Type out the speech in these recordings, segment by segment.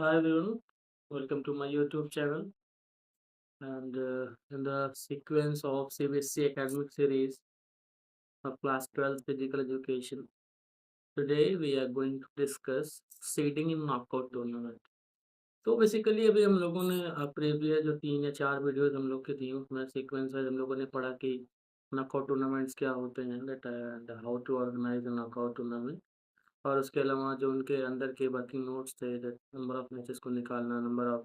Hi everyone, welcome to my YouTube channel. And in the sequence of CBSE academic series of class 12 physical education, today we are going to discuss seeding in knockout tournament. तो basically अभी हम लोगों ने previous जो 3 या 4 videos हम लोग की थी उसमें सीक्वेंस वाइज हम लोगों ने पढ़ा कि नॉकआउट टूर्नामेंट्स क्या होते हैं that and how to organise knockout tournament. और उसके अलावा जो उनके अंदर के वर्किंग नोट्स थे दैट नंबर ऑफ मैचेस को निकालना, नंबर ऑफ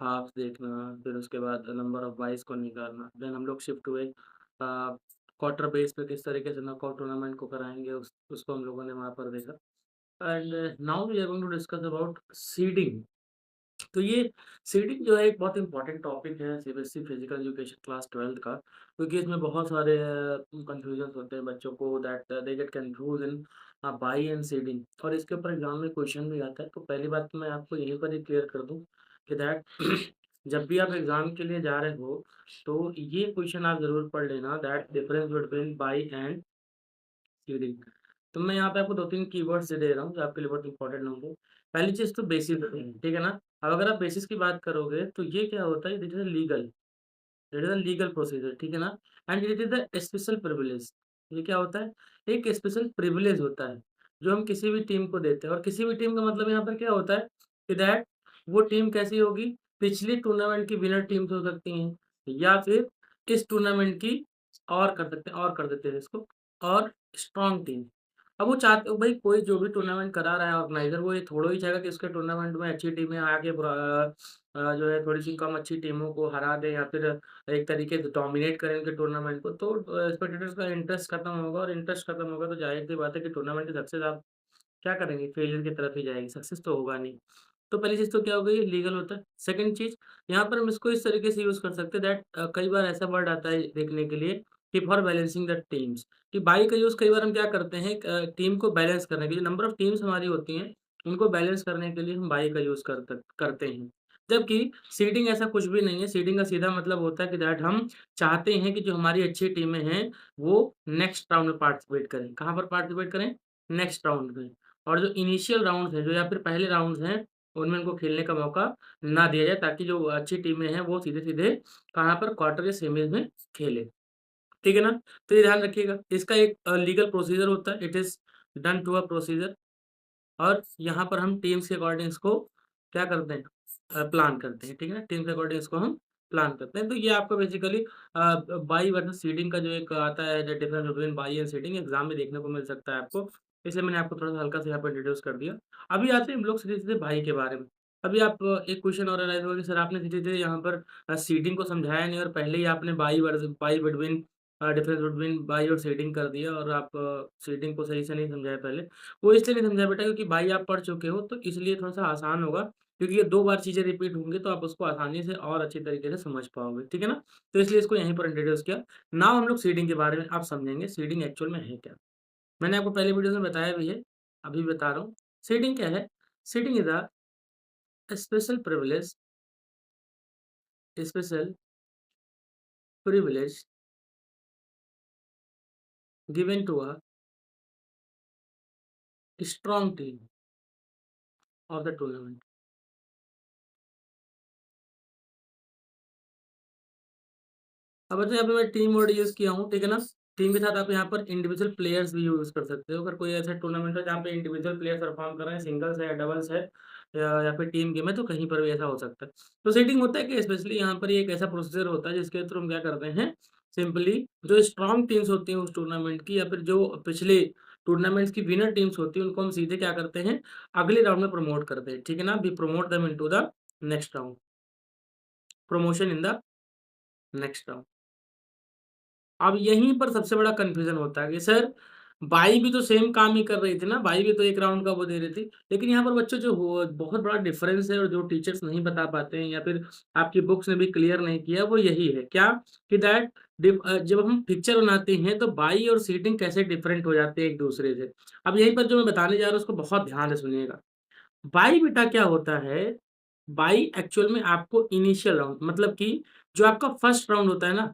हाफ़्स देखना, फिर उसके बाद नंबर ऑफ बाइस को निकालना। देन हम लोग शिफ्ट हुए क्वार्टर बेस पे किस तरीके से नॉकआउट टूर्नामेंट को कराएँगे उसको हम लोगों ने वहाँ पर देखा। And now we are going to discuss about seeding. तो ये सीडिंग जो है एक बहुत इम्पोर्टेंट टॉपिक है सीबीएसई फिजिकल एजुकेशन क्लास 12 का, क्योंकि इसमें बहुत सारे कंफ्यूजन होते हैं बच्चों को that they get confuse in by and seeding. और इसके ऊपर एग्जाम में क्वेश्चन भी आता है। तो पहली बात तो मैं आपको यहीं पर ही क्लियर कर दूं कि दैट जब भी आप एग्जाम के लिए जा रहे हो तो ये क्वेश्चन आप जरूर पढ़ लेना that difference between by and seeding. तो मैं यहाँ पे आपको 2-3 कीवर्ड्स दे रहा हूँ जो आपके लिए बहुत इंपॉर्टेंट होंगे। पहली चीज़ तो बेसिस ठीक है ना? अब अगर आप बेसिस की बात करोगे तो ये क्या होता है, it is a legal procedure, ठीक है ना? And it is a special privilege. ये क्या होता है? एक स्पेशल प्रिविलेज होता है, जो हम किसी भी टीम को देते हैं। और किसी भी टीम का मतलब यहाँ पर क्या होता है कि दैट वो टीम कैसी होगी? पिछली टूर्नामेंट की विनर टीम्स हो सकती हैं या फिर इस टूर्नामेंट की और कर सकते हैं और कर देते हैं इसको और स्ट्रॉन्ग टीम। अब वो चाहते हो भाई कोई जो भी टूर्नामेंट करा रहा है ऑर्गेनाइज़र वो ये थोड़ा ही चाहेगा कि उसके टूर्नामेंट में अच्छी टीमें आके जो है थोड़ी-सी कम अच्छी टीमों को हरा दें या फिर एक तरीके से डोमिनेट करें उनके टूर्नामेंट को। तो स्पेक्टेटर्स का इंटरेस्ट खत्म होगा और इंटरेस्ट खत्म होगा तो ज़ाहिर-सी बात है कि टूर्नामेंट की सक्सेस आप क्या करेंगे? फेलियर की तरफ ही जाएगी, सक्सेस तो होगा नहीं। तो पहली चीज़ तो क्या हो गई, लीगल होता है। सेकंड चीज़, यहाँ पर हम इसको इस तरीके से यूज़ कर सकते हैं दैट कई बार ऐसा वर्ड आता है देखने के लिए कि फॉर बैलेंसिंग द टीम्स, कि बाई का यूज़ कई बार हम क्या करते हैं टीम को बैलेंस करने के लिए, नंबर ऑफ टीम्स हमारी होती हैं, उनको बैलेंस करने के लिए हम बाई का यूज़ करते हैं। जबकि सीडिंग ऐसा कुछ भी नहीं है, सीडिंग का सीधा मतलब होता है कि दैट हम चाहते हैं कि जो हमारी अच्छी टीमें हैं, वो नेक्स्ट राउंड में पार्टिसिपेट करें। कहाँ पर पार्टिसिपेट करें? नेक्स्ट राउंड में। और जो इनिशियल राउंड्स हैं, जो या फिर पहले राउंड्स हैं, उनमें उनको खेलने का मौका ना दिया जाए ताकि जो अच्छी टीमें हैं वो सीधे-सीधे कहाँ पर क्वार्टर या सेमीज़ में खेलें। ठीक है ना? तो ये ध्यान रखिएगा। इसका एक लीगल प्रोसीजर होता है, it is done through a procedure. और यहाँ पर हम टीम्स के अकॉर्डिंग इसको क्या करते हैं प्लान करते हैं, ठीक है ना? टीम के अकॉर्डिंग इसको हम प्लान करते हैं। तो ये आपको बेसिकली बाई वर्सेस सीडिंग का जो एक आता है the difference between by and seeding exam में देखने को मिल सकता है आपको। इसलिए मैंने आपको थोड़ा-सा हल्का-सा यहाँ पे इंट्रोड्यूस कर दिया। अभी आते हैं हम लोग सीधे-सीधे बाई के बारे में। अभी आप एक क्वेश्चन और एनालाइज़ होगा कि सर आपने सीधे-सीधे यहाँ पर सीडिंग को समझाया नहीं और पहले ही आपने by between difference between by और सीडिंग कर दिया और आप सीडिंग को सही से नहीं समझाया पहले। वो इसलिए नहीं समझा बेटा क्योंकि भाई आप पढ़ चुके हो तो इसलिए थोड़ा-सा आसान होगा, क्योंकि ये 2 बार चीज़ें रिपीट होंगी तो आप उसको आसानी से और अच्छी तरीके से समझ पाओगे, ठीक है ना? तो इसलिए इसको यहीं पर इंट्रोड्यूस किया। नाउ हम लोग सीडिंग के बारे में अब समझेंगे, सीडिंग एक्चुअल में है क्या? मैंने आपको पहले वीडियोज़ में बताया भी है, अभी भी बता रहा हूँ। सीडिंग क्या है? Seeding is a special special privilege given to a strong team of the tournament. अब अच्छा यहाँ पे मैं टीम वर्ड यूज़ किया हूँ, ठीक है ना? टीम के साथ आप यहाँ पर इंडिविजुअल प्लेयर्स भी यूज़ कर सकते हो। अगर कोई ऐसा टूर्नामेंट है जहाँ पे इंडिविजुअल प्लेयर परफॉर्म कर रहे हैं, सिंगल्स है या डबल्स है या फिर टीम गेम है, तो कहीं पर भी ऐसा हो सकता है। तो सेटिंग होता है कि स्पेशली यहाँ पर ये एक ऐसा प्रोसीजर होता है जिसके थ्रू हम क्या करते हैं, सिंपली जो स्ट्रॉन्ग टीम्स होती हैं उस टूर्नामेंट की या फिर जो पिछले टूर्नामेंट्स की विनर टीम्स होती हैं, उनको हम सीधे क्या करते हैं, अगले राउंड में प्रमोट करते हैं, ठीक है ना? We promote them into the next round, promotion in the next round. अब यहीं पर सबसे बड़ा कन्फ्यूज़न होता है कि सर बाई भी तो सेम काम ही कर रही थी ना, बाई भी तो 1 राउंड का वो दे रही थी। लेकिन यहाँ पर बच्चों जो हो बहुत बड़ा डिफ़रेंस है और जो टीचर्स नहीं बता पाते हैं या फिर आपकी बुक्स ने भी क्लियर नहीं किया वो यही है। क्या? कि दैट जब हम पिक्चर बनाते हैं तो बाई और सीटिंग कैसे डिफरेंट हो जाते हैं एक-दूसरे से। अब यहीं पर जो मैं बताने जा रहा हूँ उसको बहुत ध्यान से सुनिएगा। बाई बेटा क्या होता है, बाई एक्चुअल में आपको इनिशियल राउंड मतलब कि जो आपका फर्स्ट राउंड होता है ना,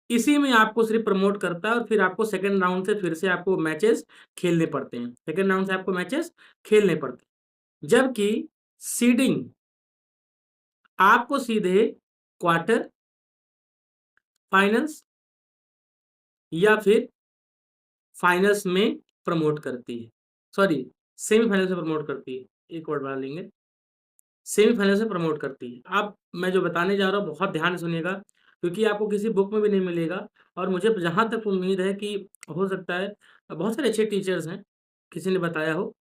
इसी में आपको सिर्फ़ प्रमोट करता है और फिर आपको सेकंड राउंड से फिर से आपको मैचेस खेलने पड़ते हैं। सेकंड राउंड से आपको मैचेस खेलने पड़ते हैं। जबकि सीडिंग आपको सीधे क्वार्टर फाइनल्स या फिर फाइनल्स में प्रमोट करती है, सॉरी सेमीफाइनल से प्रमोट करती है, एक वर्ड बढ़ा लेंगे, सेमीफाइनल से प्रमोट करती है। अब मैं जो बताने जा रहा हूँ बहुत ध्यान से सुनिएगा, क्योंकि आपको किसी बुक में भी नहीं मिलेगा, और मुझे जहाँ तक उम्मीद है कि हो सकता है बहुत सारे अच्छे टीचर्स हैं, किसी ने बताया हो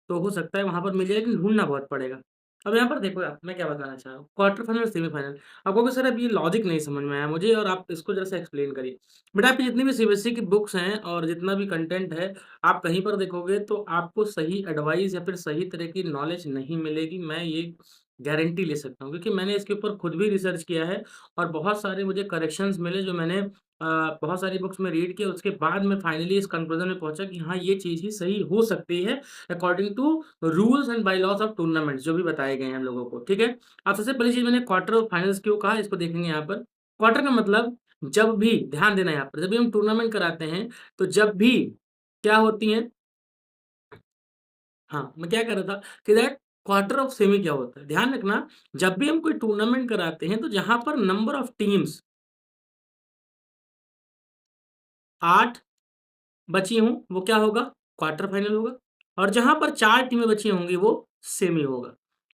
तो हो सकता है वहाँ पर मिल जाए, लेकिन ढूंढना बहुत पड़ेगा। अब यहाँ पर देखो आप, मैं क्या बताना चाह रहा हूँ, क्वार्टर फाइनल और सेमीफाइनल। आप कहोगे सर अब ये लॉजिक नहीं समझ में आया मुझे, और आप इसको जरा सा एक्सप्लेन करिए। बेटा आपकी जितनी भी सीबीएसई की बुक्स हैं और जितना भी कंटेंट है, आप कहीं पर देखोगे तो आपको सही एडवाइस या फिर सही तरह की नॉलेज नहीं मिलेगी। मैं ये गारंटी ले सकता हूँ, क्योंकि मैंने इसके ऊपर खुद भी रिसर्च किया है, और बहुत सारे मुझे करेक्शंस मिले जो मैंने बहुत सारी बुक्स में रीड किया, उसके बाद मैं फाइनली इस कंक्लूजन में पहुंचा कि हाँ ये चीज़ ही सही हो सकती है according to rules and bylaws of tournaments जो भी बताए गए हैं हम लोगों को। ठीक है, अब सबसे पहली चीज़ मैंने क्वार्टर और फाइनल्स क्यों कहा, इसको देखेंगे यहाँ पर। क्वार्टर का मतलब जब भी, ध्यान देना यहाँ पर, जब भी हम टूर्नामेंट कराते हैं तो जब भी क्या होती हैं, हाँ, मैं क्या कह रहा था कि दैट क्वार्टर ऑफ सेमी क्या होता है, ध्यान रखना। जब भी हम कोई टूर्नामेंट कराते हैं तो जहां पर नंबर ऑफ टीम्स 8 बची हों वो क्या होगा, क्वार्टर फाइनल होगा, और जहां पर 4 टीमें बची होंगी वो सेमी होगा।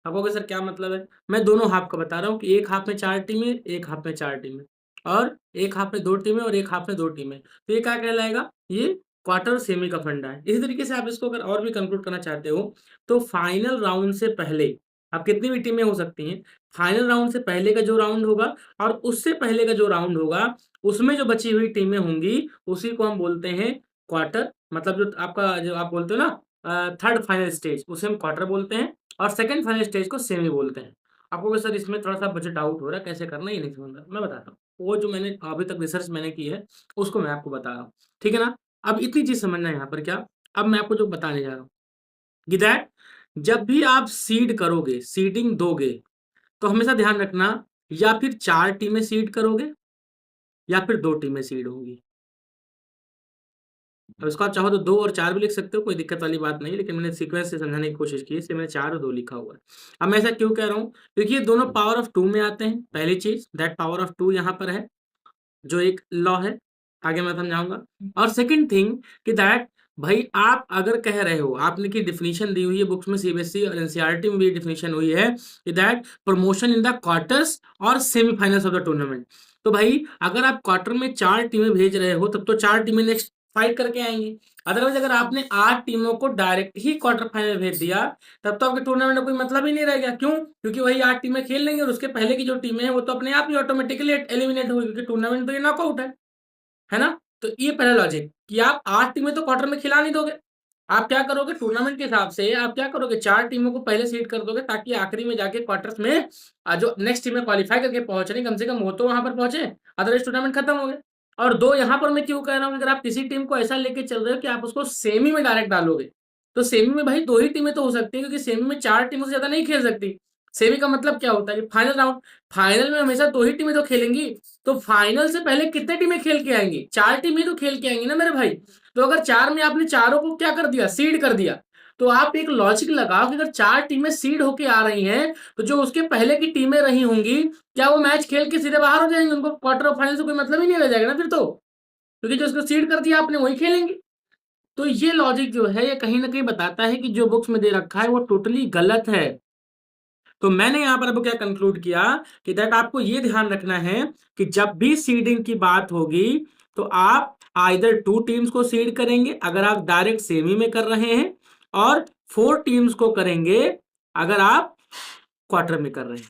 अब कहोगे सर क्या मतलब है, मैं दोनों हाफ का बता रहा हूँ कि एक हाफ में 4 टीमें, एक हाफ में 4 टीमें, और एक हाफ में 2 टीमें और एक हाफ में 2 टीमें, तो ये क्या कहलाएगा, ये क्वार्टर और सेमी का फंडा है। इसी तरीके से आप इसको अगर और भी कंक्लूड करना चाहते हो तो फाइनल राउंड से पहले अब कितनी भी टीमें हो सकती हैं, फाइनल राउंड से पहले का जो राउंड होगा और उससे पहले का जो राउंड होगा, उसमें जो बची हुई टीमें होंगी उसी को हम बोलते हैं क्वार्टर। मतलब जो आपका जो आप बोलते हो ना थर्ड फाइनल स्टेज, उसे हम क्वार्टर बोलते हैं, और सेकंड फाइनल स्टेज को सेमी बोलते हैं। आपको कि सर इसमें थोड़ा सा मुझे डाउट हो रहा है कैसे करना है, ये नहीं समझ रहा, मैं बताता हूँ। वो जो मैंने अभी तक रिसर्च मैंने की है उसको मैं आपको बता रहा हूँ, ठीक है ना। अब इतनी चीज समझना है यहाँ पर क्या, अब मैं आपको जो बताने जा रहा हूँ कि दैट जब भी आप सीड करोगे, सीडिंग दोगे, तो हमेशा ध्यान रखना या फिर 4 टीमें सीड करोगे या फिर 2 टीमें सीड होंगी। अब इसको आप चाहो तो 2 और 4 भी लिख सकते हो, कोई दिक्कत वाली बात नहीं, लेकिन मैंने सीक्वेंस से समझाने की कोशिश की, इसलिए मैंने 4 और 2 लिखा हुआ है। अब मैं ऐसा क्यों कह रहा हूँ, क्योंकि ये दोनों पावर ऑफ 2 में आते हैं। पहली चीज दैट पावर ऑफ 2 यहाँ पर है, जो एक लॉ है, आगे मैं समझाऊंगा। और सेकंड थिंग कि दैट भाई आप अगर कह रहे हो, आपने की डिफिनीशन दी हुई है बुक्स में, सीबीएसई और एनसीईआरटी में भी डिफिनीशन हुई है कि that promotion in the quarters और सेमीफाइनल्स ऑफ द टूर्नामेंट। तो भाई अगर आप क्वार्टर में 4 टीमें भेज रहे हो तब तो 4 टीमें नेक्स्ट फाइट करके आएंगी। अदरवाइज अगर आपने 8 टीमों को डायरेक्ट ही क्वार्टर फाइनल भेज दिया तब तो आपके टूर्नामेंट में कोई मतलब ही नहीं रह गया। क्यों, क्योंकि वही 8 टीमें खेल लेंगे और उसके पहले की जो टीमें हैं वो तो अपने आप ही ऑटोमेटिकली एलिमिनेट होगी, क्योंकि टूर्नामेंट तो ये नॉकआउट है ना। तो ये पहला लॉजिक कि आप 8 टीमें तो क्वार्टर में खिला नहीं दोगे। आप क्या करोगे, टूर्नामेंट के हिसाब से आप क्या करोगे, 4 टीमों को पहले सीड कर दोगे ताकि आखिरी में जाके क्वार्टर्स में जो नेक्स्ट टीमें क्वालिफाई करके पहुंच रही कम से कम वो तो वहां पर पहुंचे, अदरवाइज टूर्नामेंट खत्म हो गया। और 2 यहाँ पर मैं क्यों कह रहा हूँ, अगर आप किसी टीम को ऐसा लेके चल रहे हो कि आप उसको सेमी में डायरेक्ट डालोगे, तो सेमी में भाई 2 ही टीमें तो हो सकती है, क्योंकि सेमी में 4 टीमों से ज्यादा नहीं खेल सकती। सेमी का मतलब क्या होता है कि फाइनल राउंड, फाइनल में हमेशा 2 ही टीमें तो खेलेंगी, तो फाइनल से पहले कितने टीमें खेल के आएंगी, 4 टीमें तो खेल के आएंगी ना मेरे भाई। तो अगर 4 में आपने चारों को क्या कर दिया, सीड कर दिया, तो आप एक लॉजिक लगाओ कि अगर 4 टीमें सीड होके आ रही हैं तो जो उसके पहले की टीमें रही होंगी, क्या वो मैच खेल के सीधे बाहर हो जाएंगे, उनको क्वार्टर ऑफ फाइनल से कोई मतलब ही नहीं रह जाएगा ना फिर तो, क्योंकि जो उसको सीड कर दिया आपने वही खेलेंगे। तो ये लॉजिक जो है ये कहीं ना कहीं बताता है कि जो बुक्स में दे रखा है वो टोटली गलत है। तो मैंने यहां पर अब क्या कंक्लूड किया कि दैट आपको ये ध्यान रखना है कि जब भी सीडिंग की बात होगी तो आप आइदर 2 टीम्स को सीड करेंगे अगर आप डायरेक्ट सेमी में कर रहे हैं, और 4 टीम्स को करेंगे अगर आप क्वार्टर में कर रहे हैं।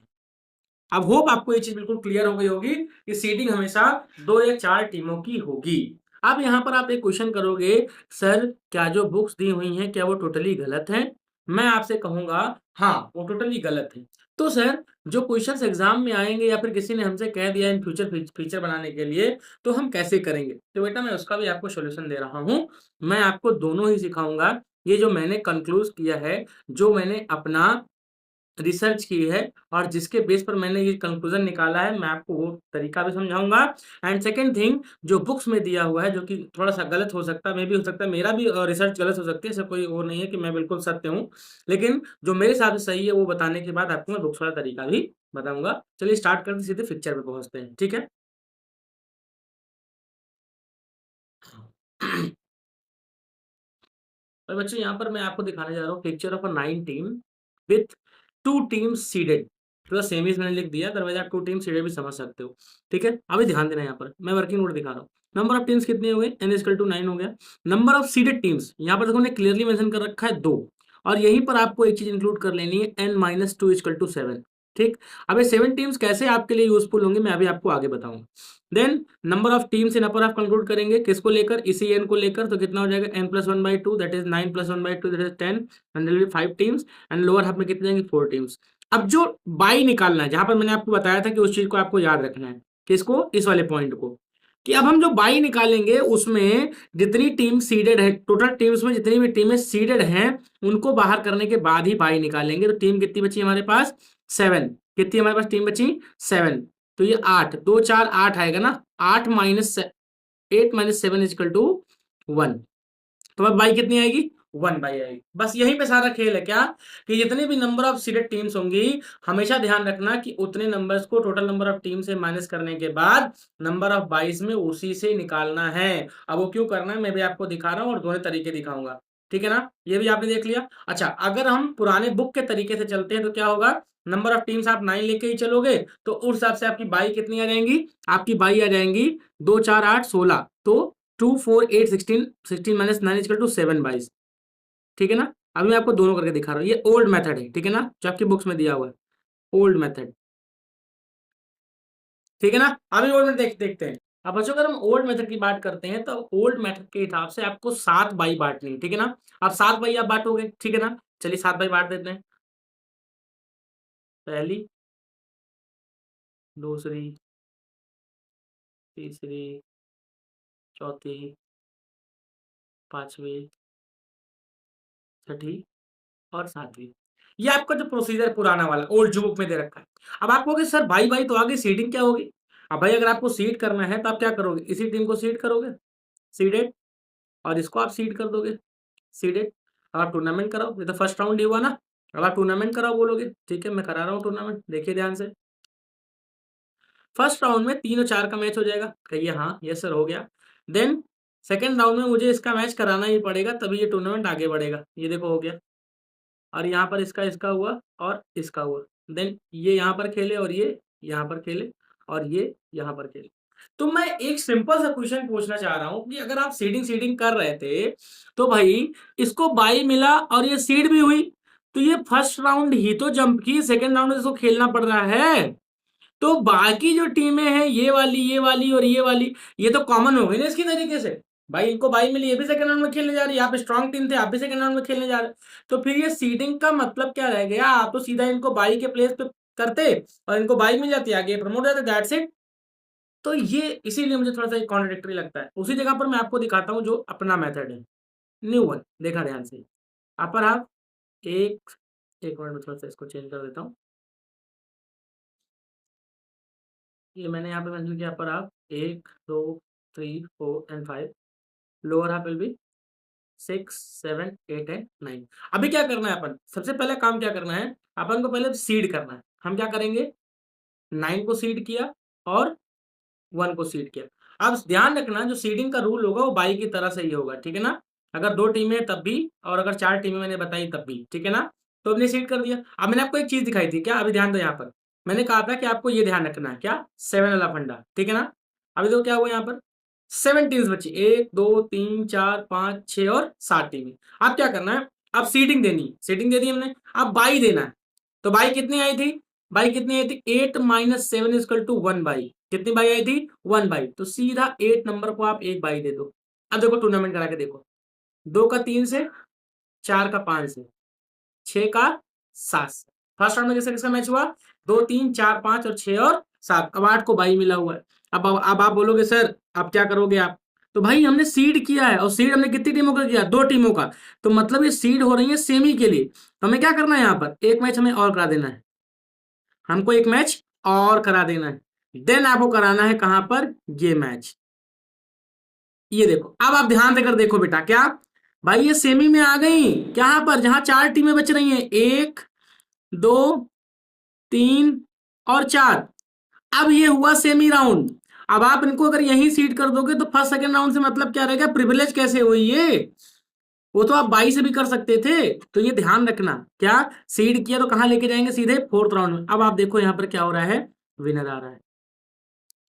अब होप आपको ये चीज बिल्कुल क्लियर हो गई होगी कि सीडिंग हमेशा 2 या 4 टीमों की होगी। अब यहां पर आप एक क्वेश्चन करोगे, सर क्या जो बुक्स दी हुई हैं क्या वो टोटली गलत हैं। मैं आपसे कहूंगा हाँ वो टोटली गलत है। तो सर जो क्वेश्चंस एग्जाम में आएंगे या फिर किसी ने हमसे कह दिया इन फ्यूचर फीचर बनाने के लिए तो हम कैसे करेंगे, तो बेटा मैं उसका भी आपको सोल्यूशन दे रहा हूं। मैं आपको दोनों ही सिखाऊंगा। ये जो मैंने कंक्लूड किया है, जो मैंने अपना रिसर्च की है और जिसके बेस पर मैंने ये कंक्लूजन निकाला है, मैं आपको वो तरीका भी समझाऊंगा। एंड सेकंड थिंग, जो बुक्स में दिया हुआ है जो कि थोड़ा सा गलत हो सकता है, मे भी हो सकता है मेरा भी रिसर्च गलत हो सकती है, ऐसा कोई वो नहीं है कि मैं बिल्कुल सत्य हूँ, लेकिन जो मेरे हिसाब से सही है वो बताने के बाद आपको मैं बुक्स वाला तरीका भी बताऊंगा। चलिए स्टार्ट करते सीधे पिक्चर पे पहुंचते हैं, ठीक है। और बच्चों यहाँ पर मैं आपको दिखाने जा रहा हूँ picture of a 9 team with 2 teams seeded. थोड़ा सेमीज मैंने लिख दिया, दरवाजा आप 2 टीम सीडेड भी समझ सकते हो, ठीक है। अभी ध्यान देना, यहाँ पर मैं वर्किंग नोट दिखा रहा हूँ। नंबर ऑफ टीम्स कितने हो गए, n इक्वल टू 9 हो गया। नंबर ऑफ सीडेड टीम्स यहाँ पर देखो मैंने क्लियरली मेंशन कर रखा है 2, और यहीं पर आपको एक चीज इंक्लूड कर लेनी है, n माइनस 2 इक्वल टू 7, ठीक। अब ये 7 टीम्स कैसे आपके लिए यूजफुल होंगे मैं अभी आपको आगे बताऊंगा। देन नंबर ऑफ टीम से नंबर ऑफ कंक्लूड करेंगे किसको लेकर, इसी एन को लेकर, तो कितना हो जाएगा n+1/2 that is 9+1/2 that is 10, and there will be 5 teams, and lower half में कितने जाएंगे 4 टीम्स। अब जो बाई निकालना है, जहां पर मैंने आपको बताया था कि उस चीज को आपको याद रखना है, किसको, इस वाले पॉइंट को, कि अब हम जो बाई निकालेंगे उसमें जितनी टीम सीडेड है, टोटल टीम्स में जितनी भी टीमें सीडेड हैं उनको बाहर करने के बाद ही बाई निकालेंगे। तो टीम कितनी बची हमारे पास, 7। कितनी हमारे पास टीम बची, 7। तो ये 8, 2 4 8 आएगा ना, 8-7 तो अब बाई कितनी आएगी, 1 बाई आएगी। बस यहीं पे सारा खेल है क्या, कि जितने भी नंबर ऑफ सीडेड टीम्स होंगी, हमेशा ध्यान रखना कि उतने नंबर्स को टोटल नंबर ऑफ टीम से माइनस करने के बाद नंबर ऑफ बाईस में उसी से निकालना है। अब वो क्यों करना है मैं भी आपको दिखा रहा हूँ और दोनों तरीके दिखाऊंगा, ठीक है ना। ये भी आपने देख लिया। अच्छा, अगर हम पुराने बुक के तरीके से चलते हैं तो क्या होगा, नंबर ऑफ टीम्स आप 9 लेके ही चलोगे तो उस हिसाब से आपकी बाई कितनी आ जाएंगी, आपकी बाई आ जाएंगी 2 4 8 16, तो 2 4 8 16, 16 माइनस 9 इक्वल टू 7 22, ठीक है ना। अभी मैं आपको दोनों करके दिखा रहा हूँ, ये ओल्ड मेथड है, ठीक है ना, जो आपकी बुक्स में दिया हुआ है, ओल्ड मेथड, ठीक है ना। अभी ओल्ड मेथड देखते हैं। अब बच्चों अगर हम ओल्ड मेथड की बात करते हैं तो ओल्ड मेथड के हिसाब से आपको 7 बाई बांटनी है, ठीक है ना। अब 7 बाई आप बांटोगे, ठीक है ना। चलिए 7 बाई बांट देते हैं। पहली, दूसरी, तीसरी, चौथी, पांचवी, छठी और सातवीं। ये आपका जो प्रोसीजर पुराना वाला ओल्ड जो बुक में दे रखा है। अब आप कहोगे सर भाई भाई तो आगे सीडिंग क्या होगी। अब भाई अगर आपको सीड करना है तो आप क्या करोगे, इसी टीम को सीड करोगे, सीडेड, और इसको आप सीड कर दोगे, सीडेड। अब आप टूर्नामेंट कराओ, ये तो फर्स्ट राउंड ही हुआ ना। अब आप टूर्नामेंट कराओ बोलोगे, ठीक है मैं करा रहा हूँ टूर्नामेंट, देखिए ध्यान से। फर्स्ट राउंड में 3 और 4 का मैच हो जाएगा, कहिए हाँ यस सर हो गया। देन सेकेंड राउंड में मुझे इसका मैच कराना ही पड़ेगा तभी ये टूर्नामेंट आगे बढ़ेगा, ये देखो हो गया। और यहाँ पर इसका इसका हुआ और इसका हुआ। देन ये यहाँ पर खेले और ये यहाँ पर खेले और ये यहाँ पर खेले। तो मैं एक सिंपल सा क्वेश्चन पूछना चाह रहा हूँ कि अगर आप सीडिंग सीडिंग कर रहे थे तो भाई इसको बाई मिला और ये सीड भी हुई, तो ये फर्स्ट राउंड ही तो जंप की, सेकेंड राउंड में इसको खेलना पड़ रहा है। तो बाकी जो टीमें हैं ये वाली और ये वाली, ये तो कॉमन हो गई ना इसकी तरीके से। भाई इनको बाई मिली, ये भी सेकंड राउंड में खेलने जा रही है, आप स्ट्रॉन्ग टीम थे आप भी सेकंड राउंड में खेलने जा रहे। तो फिर ये सीडिंग का मतलब क्या रह गया, आप तो सीधा इनको बाई के प्लेस पे करते और इनको बाई मिल जाती, आगे प्रमोट हो जाते, दैट्स इट। तो ये इसीलिए मुझे थोड़ा सा कॉन्ट्रडिक्टरी लगता है। उसी जगह पर मैं आपको दिखाता हूँ जो अपना मेथड है, न्यू वन, देखा ध्यान से। अपर हाफ एक मिनट में थोड़ा सा इसको चेंज कर देता हूँ। ये मैंने यहाँ पे मेंशन किया, upper half 1 2 3 4 and 5, lower half will be 6 7 8 and 9। अभी क्या करना है, अपन सबसे पहले काम क्या करना है, अपन को पहले सीड करना है। हम क्या करेंगे, 9 को सीड किया और 1 को सीड किया। अब ध्यान रखना जो सीडिंग का रूल होगा वो बाई की तरह से ही होगा, ठीक है ना। अगर 2 टीमें हैं तब भी और अगर 4 टीमें मैंने बताई तब भी, ठीक है ना। तो हमने सीड कर दिया। अब मैंने आपको एक चीज दिखाई थी क्या, अभी ध्यान दो यहाँ पर। मैंने कहा था कि आपको ये ध्यान रखना है क्या, 7 वाला फंडा, ठीक है ना। अभी देखो क्या हुआ यहाँ पर, 7 टीम्स बची, 1 2 3 4 5 6 और 7 टीमें। अब क्या करना है, अब सीडिंग देनी, सीडिंग दे दी हमने, अब बाई देना है। तो बाई कितनी आई थी, बाई कितनी आई थी, 8 माइनस 7 इजकल टू 1 बाई। कितनी बाई आई थी, 1 बाई। तो सीधा 8 नंबर को आप 1 बाई दे दो। अब देखो टूर्नामेंट करा के देखो, 2 का 3 से, 4 का 5 से, 6 का 7 से। फर्स्ट राउंड में किसका किसका मैच हुआ, 2 3 4 5 और 6 और 7। अब 8 को बाई मिला हुआ है। अब आप बोलोगे सर अब क्या करोगे आप, तो भाई हमने सीड किया है, और सीड हमने कितनी टीमों का किया? 2 टीमों का। तो मतलब ये सीड हो रही है सेमी के लिए। तो हमें क्या करना है, यहाँ पर एक मैच हमें और करा देना है, हमको एक मैच और करा देना है। देन आपको कराना है कहां पर? ये मैच। ये देखो, अब आप ध्यान देकर देखो बेटा, क्या भाई ये सेमी में आ गई, कहां पर? जहां 4 टीमें बच रही हैं, 1 2 3 और 4। अब ये हुआ सेमी राउंड। अब आप इनको अगर यहीं सीड कर दोगे तो फर्स्ट सेकंड राउंड से मतलब क्या रहेगा? प्रिविलेज कैसे हुई ये? वो तो आप 22 से भी कर सकते थे। तो ये ध्यान रखना, क्या सीड किया तो कहां लेके जाएंगे? सीधे फोर्थ राउंड में। अब आप देखो यहां पर क्या हो रहा है, विनर आ रहा है।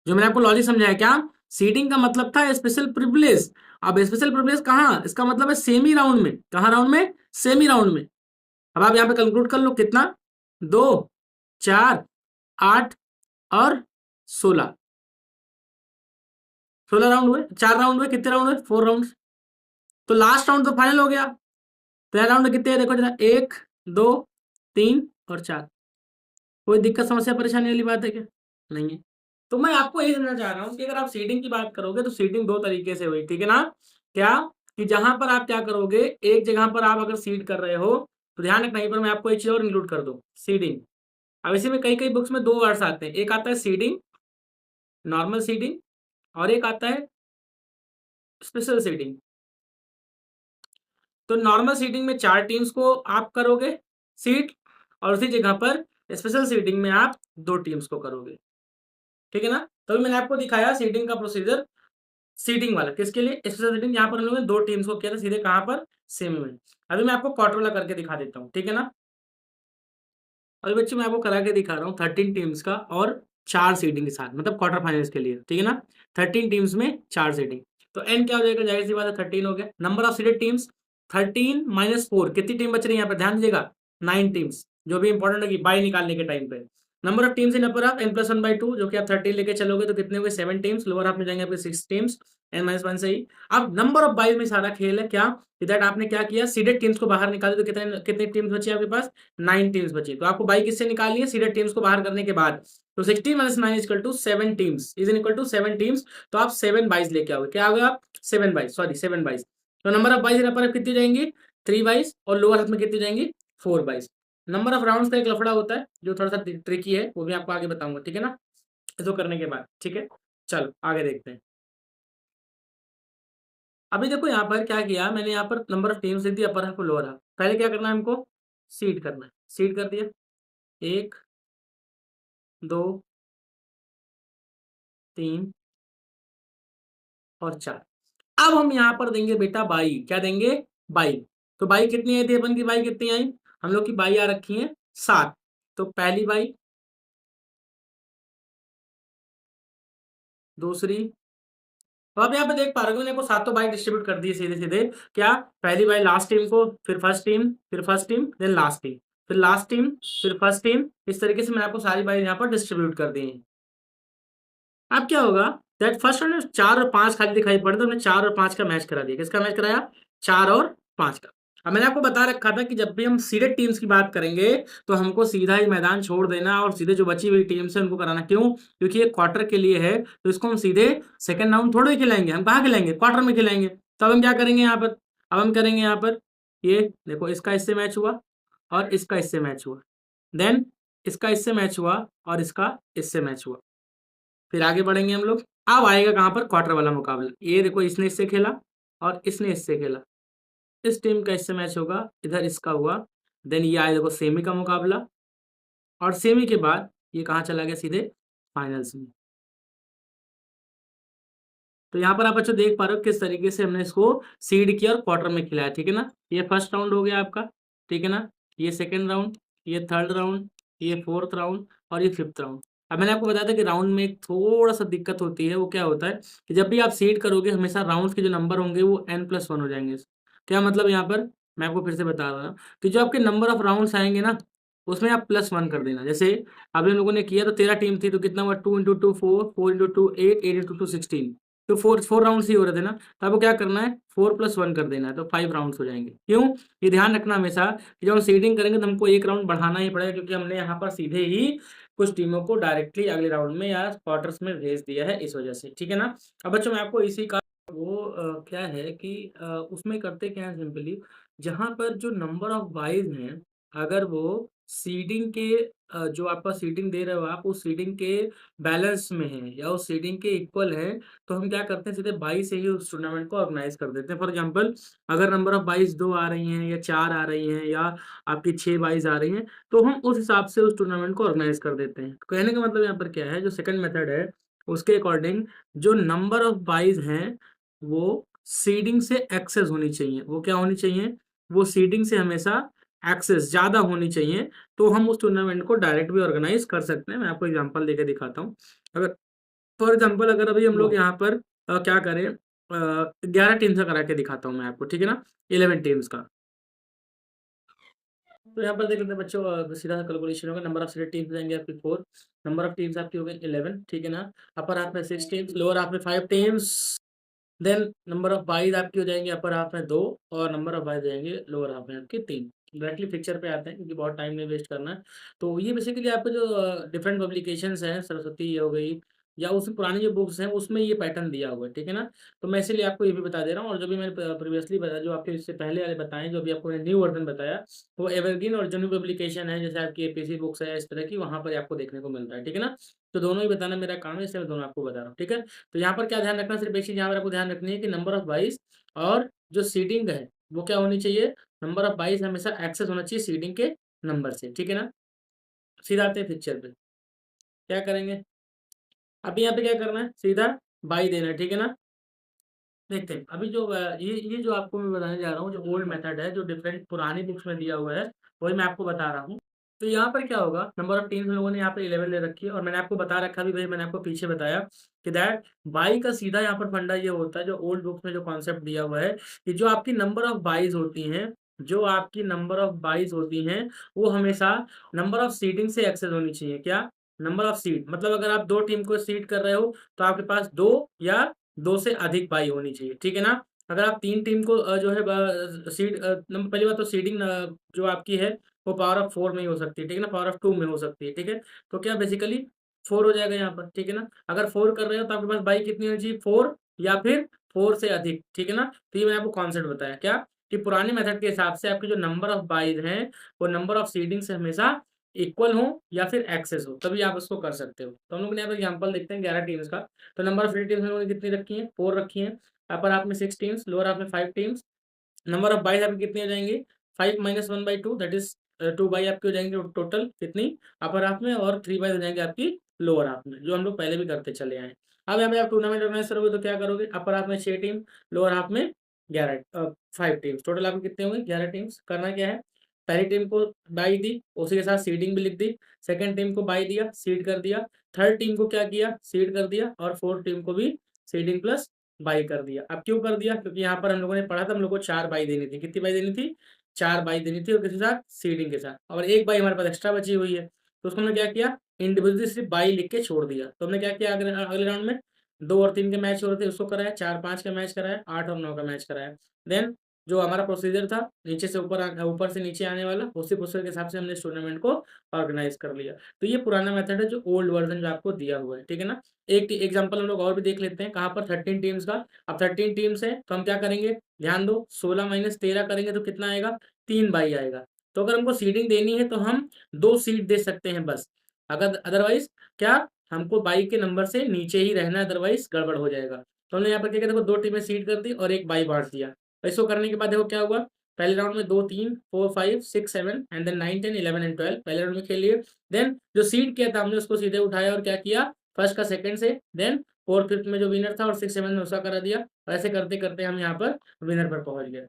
जो मैंने आपको लॉजिक समझाया, क्या सीडिंग का मतलब था स्पेशल प्रिविलेज। अब स्पेशल प्रिविलेज कहां? इसका मतलब है सेमी राउंड में। कहां राउंड में? सेमी राउंड में। अब आप यहां पे कंक्लूड कर लो, कितना? 2 4 8 और 16। 16 राउंड हुए, 4 राउंड हुए, कितने राउंड हुए? 4 राउंड। तो लास्ट राउंड तो फाइनल हो गया। तो राउंड में कितने हैं देखो जरा, 1 2 3 और 4। कोई दिक्कत समस्या परेशानी वाली बात है क्या? नहीं है। तो मैं आपको यही समझना चाह रहा हूँ कि अगर आप सीडिंग की बात करोगे तो सीडिंग 2 तरीके से हुई, ठीक है ना? क्या कि जहां पर आप क्या करोगे, एक जगह पर आप अगर सीड कर रहे हो तो ध्यान रखना, यहीं पर मैं आपको एक चीज और इंक्लूड कर दूं, सीडिंग। अब इसी में कई कई बुक्स में 2 वर्ड्स आते हैं, एक आता है सीडिंग, नॉर्मल सीडिंग, और एक आता है स्पेशल सीडिंग। तो नॉर्मल सीडिंग में 4 टीम्स को आप करोगे सीड, और उसी जगह पर स्पेशल सीडिंग में आप 2 टीम्स को करोगे, ठीक है ना? तो मैंने आपको दिखाया सीडिंग का प्रोसीजर, सीडिंग वाला किसके लिए? स्पेशल सीडिंग, यहाँ पर हम लोगों ने 2 टीम्स को किया था सीधे, कहां पर? सेमी में। अभी मैं आपको क्वार्टर वाला करके दिखा देता हूँ, ठीक है ना? अभी बच्चों मैं आपको करा के दिखा रहा हूँ 13 टीम्स का और 4 सीडिंग के साथ, मतलब क्वार्टर फाइनल्स के लिए, ठीक है ना? 13 टीम्स में 4 सीडिंग। तो एन क्या हो जाएगा? जाहिर सी बात है 13 हो गया। Number of seeded teams 13 minus 4, कितनी टीम बच रही है यहाँ पे? ध्यान दीजिएगा, 9 टीम्स, जो भी इंपॉर्टेंट होगी बाई निकालने के टाइम पे। Number of teams in upper half n+1/2, जो कि आप 13 लेके चलोगे तो कितने हुए? 7 टीम्स। लोअर हाफ में जाएंगे आपके 6 टीम्स, n-1 से ही। अब नंबर ऑफ बाइज में सारा खेल है, क्या दैट आपने क्या किया? सीडेड टीम्स को बाहर निकाले तो कितने कितने टीम्स बची आपके पास? 9 टीम्स बची। तो आपको बाई किससे निकालनी है? सीडेड टीम्स को बाहर करने के बाद। तो 16 - 9 equal to 7 teams, is equal to 7 teams. तो आप 7 बाइज लेके आओगे, क्या होगा? आप 7 बाइज, सॉरी 7 बाइज। तो नंबर ऑफ बाइज पर कितनी जाएंगी? 3 बाइज, और लोअर हाफ में कितनी जाएंगी? 4 बाइज। नंबर ऑफ राउंड्स का एक लफड़ा होता है जो थोड़ा सा ट्रिकी है, वो भी आपको आगे बताऊंगा, ठीक है ना? इसको करने के बाद, ठीक है? चलो आगे देखते हैं। अभी देखो यहाँ पर क्या किया मैंने, यहाँ पर नंबर ऑफ टीम्स लिख दिया, अपर हाफ और लोअर हाफ। पहले क्या करना है हमको? सीड करना है। सीड कर दिया, 1 2 3 और 4। अब हम यहाँ पर देंगे बेटा बाई, क्या देंगे? बाई। तो बाई कितनी आई थी अपन की? बाई कितनी आई? हम लोग की बाई आ रखी है 7। तो पहली बाई, दूसरी, तो आप यहाँ पे देख पा रहे हो मैंने आपको सातों बाई डिस्ट्रीब्यूट कर दी सीधे सीधे। क्या? पहली बाई लास्ट टीम को, फिर फर्स्ट टीम, फिर first team, then last team, फिर लास्ट टीम, फिर फर्स्ट टीम। इस तरीके से मैंने आपको सारी बाई यहाँ पर डिस्ट्रीब्यूट कर दी है। अब क्या होगा? दैट फर्स्ट राउंड में 4 और 5 खाली दिखाई पड़े, तो हमने 4 और 5 का मैच करा दिया। किसका मैच कराया? 4 और 5 का। अब मैंने आपको बता रखा था कि जब भी हम सीधे टीम्स की बात करेंगे तो हमको सीधा ही मैदान छोड़ देना और सीधे जो बची हुई टीम्स है उनको कराना। क्यों? क्योंकि ये क्वार्टर के लिए है, तो इसको हम सीधे सेकंड राउंड थोड़े ही खिलाएंगे, हम कहाँ खिलाएंगे? क्वार्टर में खिलाएंगे। तो अब हम क्या करेंगे यहाँ पर? अब हम करेंगे यहाँ पर, ये देखो इसका इससे मैच हुआ और इसका इससे मैच हुआ, देन इसका इससे मैच हुआ और इसका इससे मैच हुआ। फिर आगे बढ़ेंगे हम लोग। अब आएगा कहां पर? क्वार्टर वाला मुकाबला। ये देखो इसने इससे खेला और इसने इससे खेला, इस टीम का इससे मैच होगा, इधर इसका हुआ। देन ये आया देखो सेमी का मुकाबला, और सेमी के बाद ये कहाँ चला गया? सीधे फाइनल्स में। तो यहाँ पर आप अच्छा देख पा रहे हो किस तरीके से हमने इसको सीड किया और क्वार्टर में खिलाया, ठीक है ना? ये फर्स्ट राउंड हो गया आपका, ठीक है ना? ये सेकेंड राउंड, ये थर्ड राउंड, ये फोर्थ राउंड और ये फिफ्थ राउंड। अब मैंने आपको बताया था कि राउंड में एक थोड़ा सा दिक्कत होती है, वो क्या होता है कि जब भी आप सीड करोगे हमेशा राउंड के जो नंबर होंगे वो n+1 हो जाएंगे। क्या मतलब? यहाँ पर मैं आपको फिर से बता रहा हूँ कि जो आपके नंबर ऑफ राउंड्स आएंगे ना, उसमें आप +1 कर देना। जैसे अभी हम लोगों ने किया तो 13 टीम थी, तो कितना हुआ? 2 × 2 4, 4 × 2 8, 8 × 2 16। तो फोर राउंड्स ही हो रहे थे ना, तो आपको क्या करना है? 4+1 कर देना है, तो 5 राउंड्स हो जाएंगे। क्यों? ये ध्यान रखना हमेशा कि जब हम सीडिंग करेंगे तो हमको एक राउंड बढ़ाना ही पड़ेगा, क्योंकि हमने यहाँ पर सीधे ही कुछ टीमों को डायरेक्टली अगले राउंड में या क्वार्टर्स में भेज दिया है, इस वजह से, ठीक है ना? अब बच्चों मैं आपको इसी का वो क्या है कि उसमें करते क्या है सिंपली, जहाँ पर जो नंबर ऑफ बाइज़ हैं, अगर वो सीडिंग के जो आपका सीडिंग दे रहे हो आप, उस सीडिंग के बैलेंस में है या उस सीडिंग के इक्वल है, तो हम क्या करते हैं सीधे बाई से ही उस टूर्नामेंट को ऑर्गेनाइज़ कर देते हैं। फॉर एग्ज़ाम्पल अगर नंबर ऑफ बाइज़ 2 आ रही हैं या 4 आ रही हैं या आपकी 6 बाइज़ आ रही हैं, तो हम उस हिसाब से उस टूर्नामेंट को ऑर्गेनाइज़ कर देते हैं। कहने का मतलब यहाँ पर क्या है, जो सेकंड मेथड है, उसके अकॉर्डिंग जो नंबर ऑफ बाइज़ हैं वो सीडिंग से एक्सेस होनी चाहिए। वो क्या होनी चाहिए? वो सीडिंग से हमेशा एक्सेस ज़्यादा होनी चाहिए, तो हम उस टूर्नामेंट को डायरेक्ट भी ऑर्गेनाइज़ कर सकते हैं। मैं आपको एग्ज़ाम्पल देके दिखाता हूँ। अगर फॉर एग्ज़ाम्पल अगर अभी हम लोग यहाँ पर क्या करें 11 टीम्स का करा के दिखाता हूँ मैं आपको, ठीक है ना? 11 टीम्स का। तो यहाँ पर देख लेते हैं बच्चों सीधा सा कैलकुलेशन होगा। नंबर ऑफ सीडेड टीम्स हो जाएँगे आपकी 4, नंबर ऑफ टीम्स आपकी हो गई 11, ठीक है ना? अपर हाफ में 6 टीम्स, लोअर हाफ में 5 teams. Then number of byes आपकी हो जाएँगी अपर हाफ में 2 और नंबर ऑफ बाइज़ हो जाएँगे लोअर हाफ में आपके 3। डायरेक्टली पिक्चर पे आते हैं क्योंकि बहुत टाइम नहीं वेस्ट करना है। तो ये बेसिकली आपका जो डिफरेंट पब्लिकेशंस हैं, सरस्वती ये हो गई या उसमें पुरानी जो बुक्स हैं उसमें ये पैटर्न दिया हुआ है, ठीक है ना? तो मैं इसीलिए आपको ये भी बता दे रहा हूँ और जो भी मैंने प्रीवियसली बताया जो आपके इससे पहले वाले बताए जो अभी आपको मैंने न्यू वर्ज़न बताया, वो एवरग्रीन और जो न्यू पब्लिकेशन है जैसे आपकी एपीसी बुक्स है इस तरह की वहाँ पर आपको देखने को मिलता है, ठीक है ना? तो दोनों ही बताना मेरा काम है इसलिए मैं दोनों आपको बता रहा हूँ, ठीक है? तो यहाँ पर क्या ध्यान रखना सिर्फ़ एक चीज़ यहाँ पर आपको ध्यान रखनी है कि नंबर ऑफ बाइज़ और जो सीडिंग है, वो क्या होनी चाहिए? नंबर ऑफ बाइज़ हमेशा एक्सेस होना चाहिए सीडिंग के नंबर से, ठीक है ना? सीधा आते हैं पिक्चर पे, क्या करेंगे? अभी यहाँ पे क्या करना है? सीधा बाई देना है, ठीक है ना? देखते हैं, अभी जो ये जो आपको मैं बताने जा रहा हूँ, जो ओल्ड मेथड है, जो डिफरेंट पुरानी बुक्स में दिया हुआ है, वही मैं आपको बता रहा हूँ। तो यहाँ पर क्या होगा, नंबर ऑफ टीम्स हम लोगों ने यहाँ पे 11 ले रखी है और मैंने आपको बता रखा भी भई मैंने आपको पीछे बताया कि दैट बाई का सीधा यहाँ पर फंडा ये होता है, जो ओल्ड बुक्स में जो कॉन्सेप्ट दिया हुआ है, कि जो आपकी नंबर ऑफ बाइज़ होती हैं, जो आपकी नंबर ऑफ बाइज़ होती हैं, वो हमेशा नंबर ऑफ सीडिंग से एक्सेस होनी चाहिए। क्या? नंबर ऑफ सीड मतलब अगर आप 2 टीम को सीड कर रहे हो, तो आपके पास 2 या 2 से अधिक बाई होनी चाहिए, ठीक है ना? अगर आप 3 टीम को जो है सीड नम पहली बात तो सीडिंग जो आपकी है, वो पावर ऑफ 4 में ही हो सकती है, ठीक है ना? पावर ऑफ 2 में हो सकती है, ठीक है? तो क्या बेसिकली 4 हो जाएगा यहाँ पर, ठीक है ना? अगर 4 कर रहे हो तो आपके पास बाई कितनी होनी चाहिए? 4 या फिर 4 से अधिक, ठीक है ना? तो ये मैंने आपको कॉन्सेप्ट बताया, क्या? कि पुराने मेथड के हिसाब से आपके जो नंबर ऑफ बाइज़ हैं, वो नंबर ऑफ सीडिंग से हमेशा इक्वल हो या फिर एक्सेस हो, तभी आप उसको कर सकते हो। तो हम लोग ने यहाँ पे एग्ज़ाम्पल देखते हैं 11 टीम्स का। तो नंबर ऑफ फ्री टीम्स हम लोगों ने कितनी रखी हैं? 4 रखी हैं। अपर हाफ में 6 टीम्स, लोअर हाफ में 5 टीम्स। नंबर ऑफ बाइज़ आपकी कितनी हो जाएँगी? 5 माइनस 1/2 दैट इज़ 2 बाई आपकी हो जाएँगी टोटल कितनी? अपर हाफ में और 3 बाई हो जाएँगी आपकी लोअर हाफ में, जो हम लोग पहले भी करते चले आए हैं। अब यहाँ पे आप टूर्नामेंट ऑर्गेनाइज़ करोगे तो क्या करोगे? अपर हाफ में 6 टीम, लोअर हाफ में 5 टीम्स। टोटल आपके कितने होंगे? 11 टीम्स। करना क्या है? पहली टीम को बाई दी, उसी के साथ सीडिंग भी लिख दी। सेकंड टीम को बाई दिया, सीड कर दिया। थर्ड टीम को क्या किया? सीड कर दिया और फोर्थ टीम को भी सीडिंग प्लस बाई कर दिया। अब क्यों कर दिया? क्योंकि यहाँ पर हम लोगों ने पढ़ा था हम लोग को 4 बाई देनी थी। कितनी बाई देनी थी? 4 बाई देनी थी और किसके साथ? सीडिंग के साथ और 1 बाई हमारे पास एक्स्ट्रा बची हुई है। तो उसको हमने क्या किया? इंडिविजुअली सिर्फ बाई लिख के छोड़ दिया। तो हमने क्या किया अगले अगले राउंड में 2 और 3 के मैच हो रहे थे उसको कराया, 4-5 का मैच कराया, 8 और 9 का मैच कराया। देन जो हमारा प्रोसीजर था नीचे से ऊपर से नीचे आने वाला, उसी प्रोसीजर के हिसाब से हमने इस टूर्नामेंट को ऑर्गेनाइज़ कर लिया। तो ये पुराना मेथड है जो ओल्ड वर्ज़न जो आपको दिया हुआ है, ठीक है ना? एक एग्ज़ाम्पल हम लोग और भी देख लेते हैं, कहाँ पर 13 टीम्स का। अब 13 टीम्स हैं, तो हम क्या करेंगे? ध्यान दो 16 माइनस 13 करेंगे तो कितना आएगा? 3 बाई आएगा। तो अगर हमको सीडिंग देनी है तो हम 2 सीड दे सकते हैं बस। अगर अदरवाइज़ क्या? हमको बाई के नंबर से नीचे ही रहना है अदरवाइज़ गड़बड़ हो जाएगा। तो हमने यहाँ पर क्या किया देखो 2 टीमें सीड कर दी और 1 बाई बाँट दिया। इसको करने के बाद देखो क्या हुआ? पहले राउंड में 2, 3, 4, 5, 6, 7 एंड देन 9, 10, 11 एंड 12 पहले राउंड में खेल लिए। देन जो सीड किया था हमने उसको सीधे उठाया और क्या किया? फर्स्ट का सेकंड से देन 4th, 5th में जो विनर था और 6, 7 में उसका करा दिया। और ऐसे करते-करते हम यहाँ पर विनर पर पहुँच गए।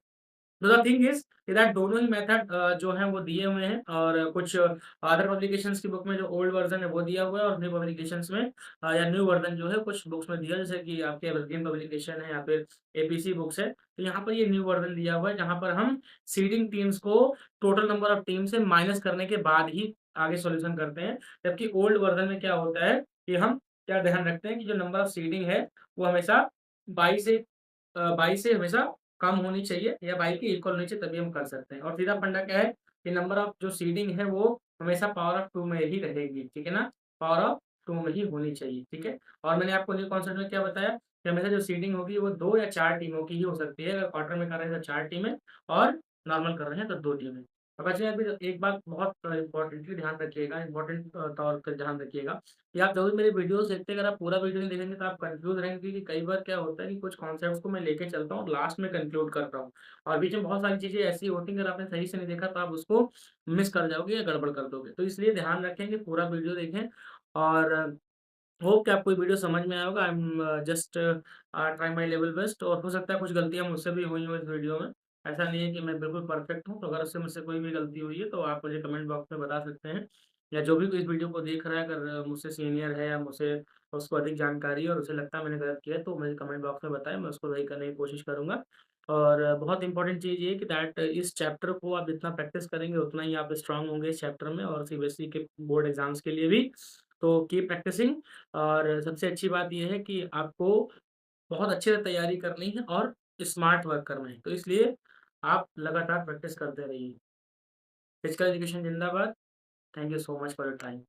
तो द थिंग इज़ दैट दोनों ही मेथड जो हैं वो दिए हुए हैं और कुछ अदर पब्लिकेशंस की बुक में जो ओल्ड वर्ज़न है वो दिया हुआ है और न्यू पब्लिकेशंस में या न्यू वर्ज़न जो है कुछ बुक्स में दिया है जैसे कि आपके एवरग्रीन पब्लिकेशन है या फिर एपीसी बुक्स है। तो यहाँ पर ये न्यू वर्ज़न दिया हुआ है जहाँ पर हम सीडिंग टीम्स को टोटल नंबर ऑफ टीम से माइनस करने के बाद ही आगे सॉल्यूशन करते हैं। जबकि ओल्ड वर्ज़न में क्या होता है कि हम क्या ध्यान रखते हैं कि जो नंबर ऑफ सीडिंग है वो हमेशा 22 से हमेशा कम होनी चाहिए या बाई के इक्वल होनी चाहिए तभी हम कर सकते हैं। और सीधा फंडा क्या है कि नंबर ऑफ जो सीडिंग है वो हमेशा पावर ऑफ 2 में ही रहेगी, ठीक है ना? पावर ऑफ 2 में ही होनी चाहिए, ठीक है? और मैंने आपको न्यू कॉन्सेप्ट में क्या बताया कि हमेशा जो सीडिंग होगी वो 2 या 4 टीमों की ही हो सकती है। अगर क्वार्टर में कर रहे हैं तो 4 टीमें और नॉर्मल कर रहे हैं तो 2 टीमें। और वैसे अभी एक बात बहुत इम्पोर्टेंटली ध्यान रखिएगा, इम्पोर्टेंट तौर पे ध्यान रखिएगा कि आप जब भी मेरे वीडियोज़ देखते हैं, अगर आप पूरा वीडियो नहीं देखेंगे तो आप कन्फ्यूज़ रहेंगे, क्योंकि कई बार क्या होता है कि कुछ कॉन्सेप्ट्स को मैं लेके चलता हूँ और लास्ट में कंक्लूड करता हूँ। और बीच में बहुत सारी चीज़ें ऐसी होती हैं, अगर आपने सही से नहीं देखा तो आप उसको मिस कर जाओगे या गड़बड़ कर दोगे। तो इसलिए ध्यान रखें कि पूरा वीडियो देखें और होप कि आपको ये वीडियो समझ में आया होगा। I am just trying my level best, और हो सकता है कुछ गलतियाँ मुझसे भी हुई हों इस वीडियो में। ऐसा नहीं है कि मैं बिल्कुल परफेक्ट हूँ, तो अगर उससे मुझसे कोई भी गलती हुई है तो आप मुझे कमेंट बॉक्स में बता सकते हैं। या जो भी कोई इस वीडियो को देख रहा है, अगर मुझसे सीनियर है या मुझसे उसको अधिक जानकारी है और उसे लगता है मैंने गलत किया है, तो मुझे कमेंट बॉक्स में बताएँ, मैं उसको सही करने की कोशिश करूँगा। और बहुत इंपॉर्टेंट चीज़ ये है कि दैट इस चैप्टर को आप जितना प्रैक्टिस करेंगे उतना ही आप स्ट्रॉन्ग होंगे इस चैप्टर में, और सीबीएसई के बोर्ड एग्ज़ाम्स के लिए भी। तो कीप प्रैक्टिसिंग। और सबसे अच्छी बात ये है कि आपको बहुत अच्छे से तैयारी करनी है और स्मार्ट वर्क करना है। तो इसलिए आप लगातार प्रैक्टिस करते रहिए। फिजिकल एजुकेशन ज़िंदाबाद। Thank you so much for your time.